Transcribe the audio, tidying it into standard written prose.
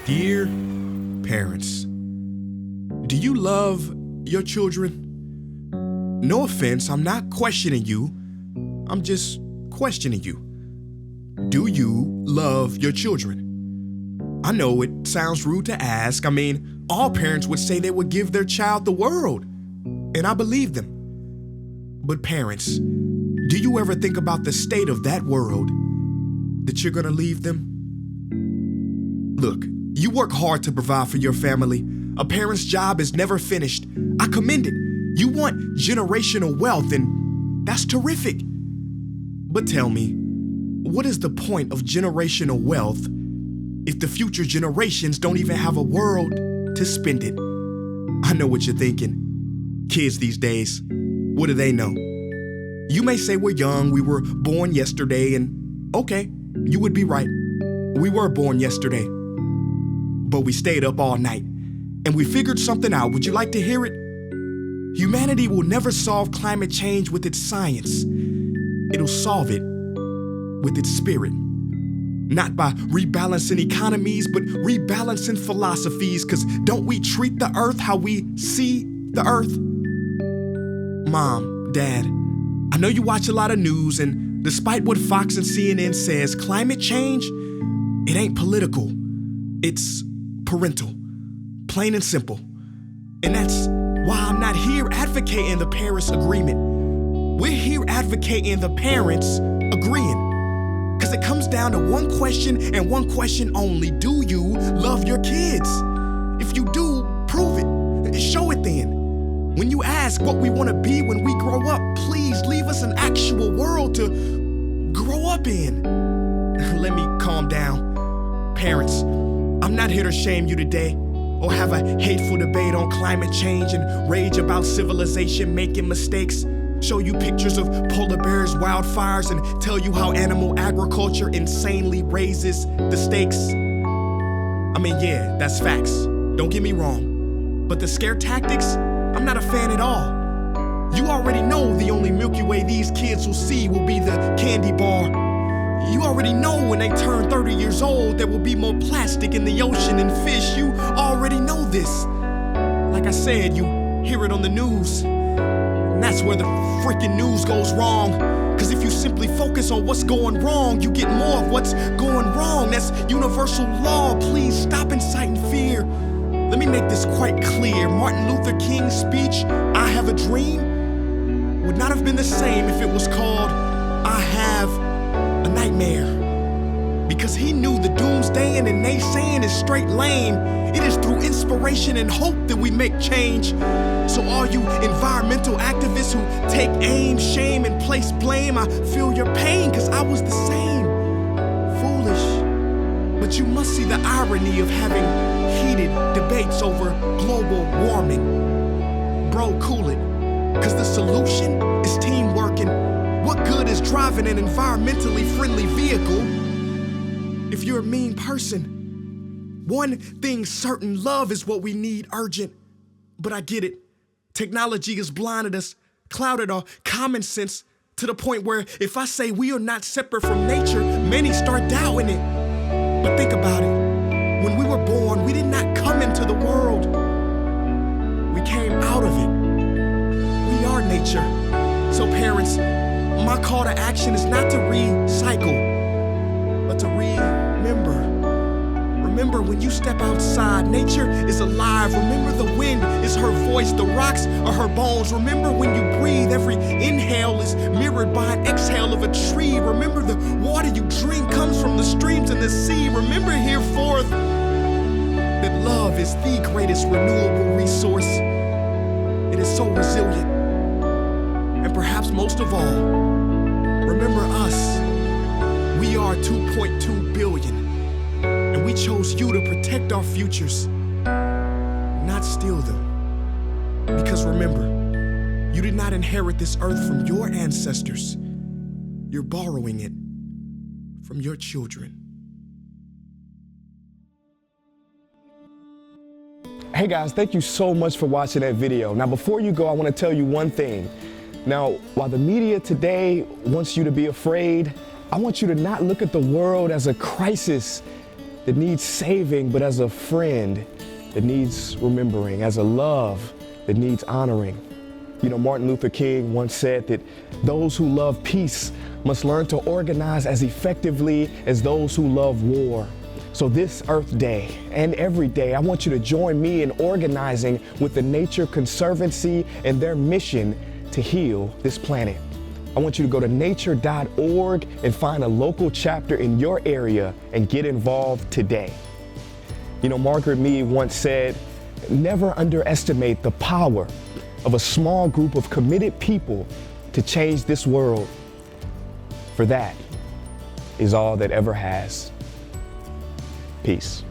Dear parents, do you love your children? No offense, I'm not questioning you. I'm just questioning you. Do you love your children? I know it sounds rude to ask. I mean, all parents would say they would give their child the world, and I believe them. But parents, do you ever think about the state of that world that you're gonna leave them? Look, you work hard to provide for your family. A parent's job is never finished. I commend it. You want generational wealth, and that's terrific. But tell me, what is the point of generational wealth if the future generations don't even have a world to spend it? I know what you're thinking. Kids these days, what do they know? You may say we're young, we were born yesterday, and okay, you would be right. We were born yesterday. But we stayed up all night, and we figured something out. Would you like to hear it? Humanity will never solve climate change with its science. It'll solve it with its spirit. Not by rebalancing economies, but rebalancing philosophies, because don't we treat the earth how we see the earth? Mom, Dad, I know you watch a lot of news, and despite what Fox and CNN says, climate change, it ain't political. It's parental, plain and simple. And that's why I'm not here advocating the Paris Agreement. We're here advocating the parents agreeing. Because it comes down to one question and one question only. Do you love your kids? If you do, prove it. Show it then. When you ask what we want to be when we grow up, please leave us an actual world to grow up in. Let me calm down. Parents, I'm not here to shame you today or have a hateful debate on climate change and rage about civilization making mistakes. Show you pictures of polar bears, wildfires, and tell you how animal agriculture insanely raises the stakes. I mean, yeah, that's facts. Don't get me wrong. But the scare tactics, I'm not a fan at all. You already know the only Milky Way these kids will see will be the candy bar. You already know when they turn 30 years old, there will be more plastic in the ocean and fish. You already know this. Like I said, you hear it on the news. And that's where the freaking news goes wrong. Cause if you simply focus on what's going wrong, you get more of what's going wrong. That's universal law. Please stop inciting fear. Let me make this quite clear. Martin Luther King's speech, "I Have a Dream," would not have been the same if it was called "I Have a Nightmare." Because he knew the doomsdaying and naysaying is straight lame. It is through inspiration and hope that we make change. So all you environmental activists who take aim, shame, and place blame, I feel your pain, cause I was the same. Foolish. But you must see the irony of having heated debates over global warming. Bro, cool it. Cause the solution is teamwork, and what good is driving an environmentally friendly vehicle if you're a mean person? One thing's certain, love is what we need urgent. But I get it. Technology has blinded us, clouded our common sense to the point where if I say we are not separate from nature, many start doubting it. But think about it. When we were born, we did not come into the world. We came out of it. We are nature. So parents, my call to action is not to recycle, but to remember. Remember, when you step outside, nature is alive. Remember, the wind is her voice, the rocks are her bones. Remember, when you breathe, every inhale is mirrored by an exhale of a tree. Remember, the water you drink comes from the streams and the sea. Remember, hereforth, that love is the greatest renewable resource. It is so resilient. And perhaps most of all, remember us. We are 2.2 billion. And we chose you to protect our futures, not steal them. Because remember, you did not inherit this earth from your ancestors. You're borrowing it from your children. Hey guys, thank you so much for watching that video. Now before you go, I want to tell you one thing. Now, while the media today wants you to be afraid, I want you to not look at the world as a crisis. that needs saving, but as a friend that needs remembering, as a love that needs honoring. You know, Martin Luther King once said that those who love peace must learn to organize as effectively as those who love war. So this Earth Day and every day, I want you to join me in organizing with the Nature Conservancy and their mission to heal this planet. I want you to go to nature.org and find a local chapter in your area and get involved today. You know, Margaret Mead once said, never underestimate the power of a small group of committed people to change this world. For that is all that ever has. Peace.